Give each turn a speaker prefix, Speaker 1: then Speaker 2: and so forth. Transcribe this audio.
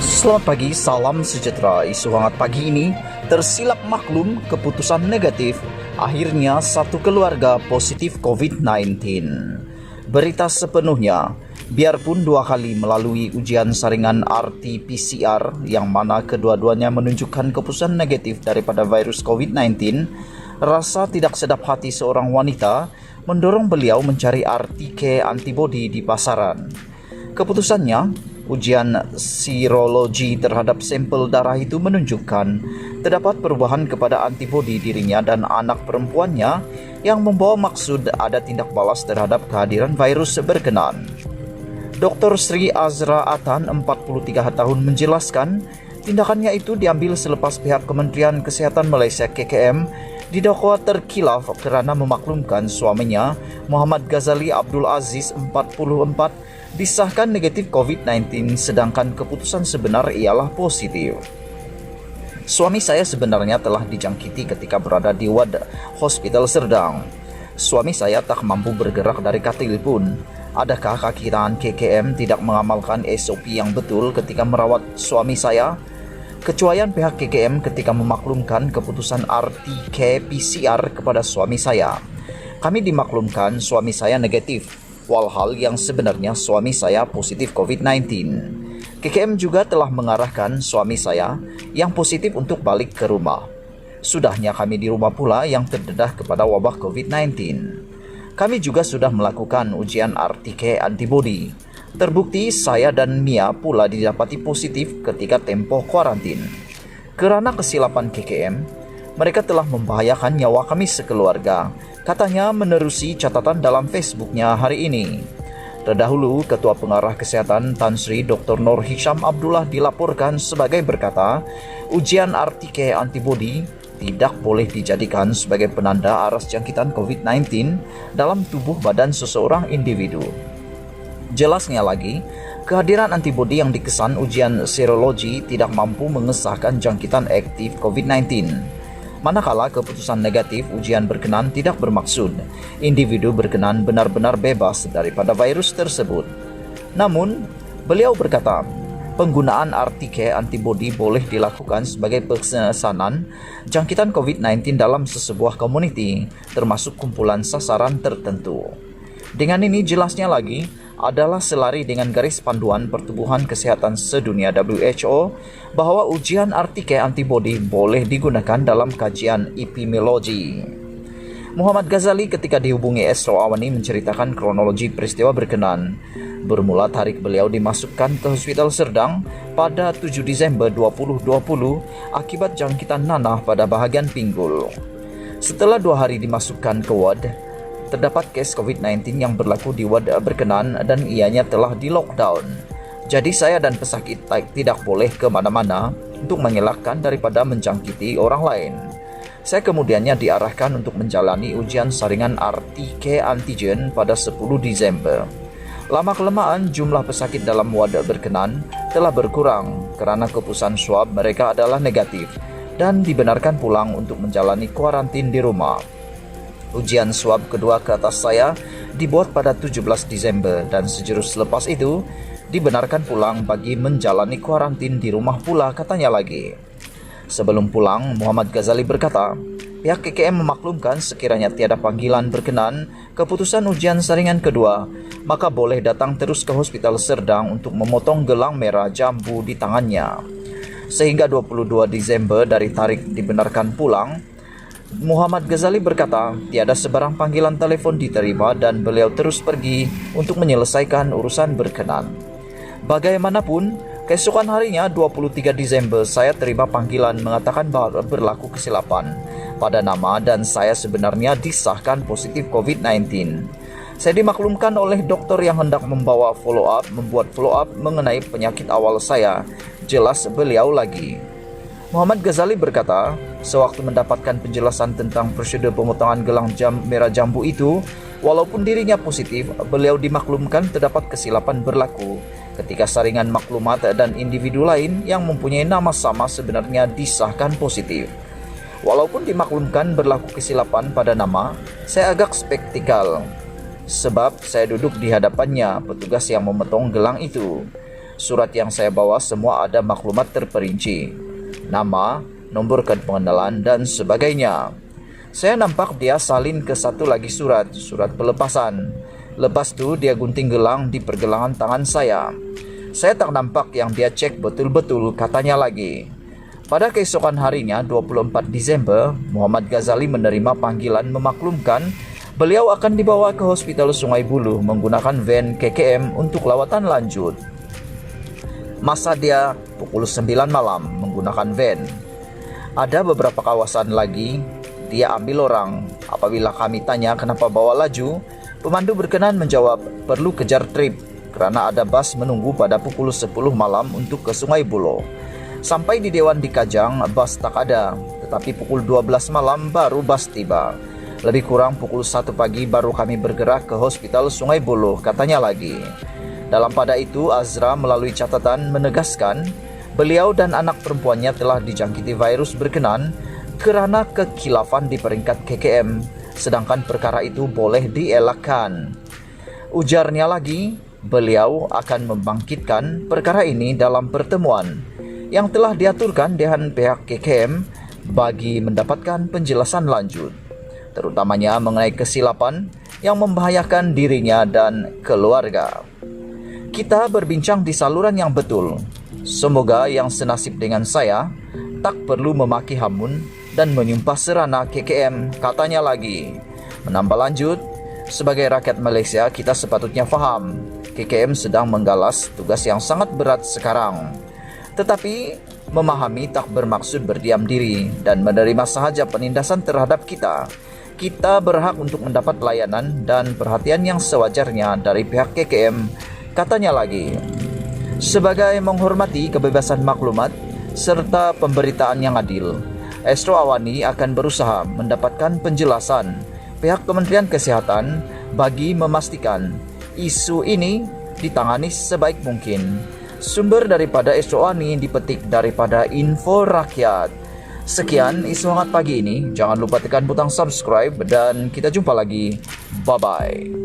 Speaker 1: Selamat pagi, salam sejahtera. Isu hangat pagi ini, tersilap maklum keputusan negatif. Akhirnya satu keluarga positif COVID-19. Berita sepenuhnya, biarpun 2 kali melalui ujian saringan RT-PCR yang mana kedua-duanya menunjukkan keputusan negatif daripada virus COVID-19, rasa tidak sedap hati seorang wanita mendorong beliau mencari RT-K antibody di pasaran. Keputusannya, ujian serologi terhadap sampel darah itu menunjukkan terdapat perubahan kepada antibodi dirinya dan anak perempuannya yang membawa maksud ada tindak balas terhadap kehadiran virus berkenan. Dr. Sri Azra Atan, 43 tahun, menjelaskan tindakannya itu diambil selepas pihak Kementerian Kesehatan Malaysia KKM didakwa terkilaf kerana memaklumkan suaminya Muhammad Ghazali Abdul Aziz, 44, disahkan negatif COVID-19 sedangkan keputusan sebenar ialah positif. Suami saya sebenarnya telah dijangkiti ketika berada di ward Hospital Serdang. Suami saya tak mampu bergerak dari katil pun. Adakah kaki tangan KKM tidak mengamalkan SOP yang betul ketika merawat suami saya? Kecuaian pihak KKM ketika memaklumkan keputusan RT-PCR kepada suami saya. Kami dimaklumkan suami saya negatif, walhal yang sebenarnya suami saya positif COVID-19. KKM juga telah mengarahkan suami saya yang positif untuk balik ke rumah. Sudahnya kami di rumah pula yang terdedah kepada wabah COVID-19. Kami juga sudah melakukan ujian RT-K antibody. Terbukti saya dan Mia pula didapati positif ketika tempoh kuarantin. Kerana kesilapan KKM, mereka telah membahayakan nyawa kami sekeluarga, katanya menerusi catatan dalam Facebooknya hari ini. Terdahulu, Ketua Pengarah Kesehatan Tan Sri Dr. Nur Hisham Abdullah dilaporkan sebagai berkata, ujian RT-K antibody tidak boleh dijadikan sebagai penanda aras jangkitan COVID-19 dalam tubuh badan seseorang individu. Jelasnya lagi, kehadiran antibodi yang dikesan ujian serologi tidak mampu mengesahkan jangkitan aktif COVID-19. Manakala keputusan negatif ujian berkenan tidak bermaksud individu berkenan benar-benar bebas daripada virus tersebut. Namun, beliau berkata, penggunaan RT-K antibody boleh dilakukan sebagai pengesanan jangkitan COVID-19 dalam sesebuah komuniti, termasuk kumpulan sasaran tertentu. Dengan ini jelasnya lagi, adalah selari dengan garis panduan Pertubuhan Kesehatan Sedunia WHO bahwa ujian RT-K antibody boleh digunakan dalam kajian epidemiologi. Muhammad Ghazali ketika dihubungi Esro Awani menceritakan kronologi peristiwa berkenan. Bermula tarik beliau dimasukkan ke Hospital Serdang pada 7 Desember 2020 akibat jangkitan nanah pada bahagian pinggul. Setelah 2 hari dimasukkan ke ward, terdapat kes COVID-19 yang berlaku di ward berkenan dan ianya telah di-lockdown. Jadi saya dan pesakit tidak boleh ke mana-mana untuk mengelakkan daripada menjangkiti orang lain. Saya kemudiannya diarahkan untuk menjalani ujian saringan RT-K antigen pada 10 Desember. Lama-kelamaan jumlah pesakit dalam ward berkenan telah berkurang kerana keputusan swab mereka adalah negatif dan dibenarkan pulang untuk menjalani kuarantin di rumah. Ujian swab kedua ke atas saya dibuat pada 17 Desember dan sejurus selepas itu dibenarkan pulang bagi menjalani kuarantin di rumah pula, katanya lagi. Sebelum pulang, Muhammad Ghazali berkata, pihak KKM memaklumkan sekiranya tiada panggilan berkenan keputusan ujian saringan kedua, maka boleh datang terus ke Hospital Serdang untuk memotong gelang merah jambu di tangannya. Sehingga 22 Desember dari tarik dibenarkan pulang, Muhammad Ghazali berkata, tiada sebarang panggilan telefon diterima dan beliau terus pergi untuk menyelesaikan urusan berkenan. Bagaimanapun, keesokan harinya 23 Desember saya terima panggilan mengatakan bahwa berlaku kesilapan pada nama dan saya sebenarnya disahkan positif COVID-19. Saya dimaklumkan oleh dokter yang hendak membuat follow up mengenai penyakit awal saya. Jelas beliau lagi. Muhammad Ghazali berkata, sewaktu mendapatkan penjelasan tentang prosedur pemotongan gelang merah jambu itu, walaupun dirinya positif, beliau dimaklumkan terdapat kesilapan berlaku ketika saringan maklumat dan individu lain yang mempunyai nama sama sebenarnya disahkan positif. Walaupun dimaklumkan berlaku kesilapan pada nama, saya agak skeptikal sebab saya duduk di hadapannya petugas yang memotong gelang itu. Surat yang saya bawa semua ada maklumat terperinci, nama, nomor kad pengenalan, dan sebagainya. Saya nampak dia salin ke satu lagi surat pelepasan. Lepas tu dia gunting gelang di pergelangan tangan saya. Saya tak nampak yang dia cek betul-betul, katanya lagi. Pada keesokan harinya, 24 Desember, Muhammad Ghazali menerima panggilan memaklumkan beliau akan dibawa ke Hospital Sungai Buloh menggunakan van KKM untuk lawatan lanjut. Masa dia pukul 9 malam menggunakan van. Ada beberapa kawasan lagi dia ambil orang. Apabila kami tanya kenapa bawa laju, pemandu berkenan menjawab perlu kejar trip karena ada bus menunggu pada pukul 10 malam untuk ke Sungai Buloh. Sampai di Dewan di Kajang, bus tak ada, tetapi pukul 12 malam baru bus tiba. Lebih kurang pukul 1 pagi baru kami bergerak ke Hospital Sungai Buloh, katanya lagi. Dalam pada itu, Azra melalui catatan menegaskan beliau dan anak perempuannya telah dijangkiti virus berkenan kerana kekhilafan di peringkat KKM, sedangkan perkara itu boleh dielakkan. Ujarnya lagi, beliau akan membangkitkan perkara ini dalam pertemuan yang telah diaturkan dengan pihak KKM bagi mendapatkan penjelasan lanjut, terutamanya mengenai kesilapan yang membahayakan dirinya dan keluarga. Kita berbincang di saluran yang betul. Semoga yang senasib dengan saya tak perlu memaki hamun dan menyumpah serana KKM, katanya lagi. Menambah lanjut, sebagai rakyat Malaysia kita sepatutnya faham KKM sedang menggalas tugas yang sangat berat sekarang. Tetapi memahami tak bermaksud berdiam diri dan menerima sahaja penindasan terhadap kita. Kita berhak untuk mendapat layanan dan perhatian yang sewajarnya dari pihak KKM, katanya lagi. Sebagai menghormati kebebasan maklumat serta pemberitaan yang adil, Astro Awani akan berusaha mendapatkan penjelasan pihak Kementerian Kesihatan bagi memastikan isu ini ditangani sebaik mungkin. Sumber daripada Astro Awani dipetik daripada Info Rakyat. Sekian isu hangat pagi ini. Jangan lupa tekan butang subscribe dan kita jumpa lagi. Bye-bye.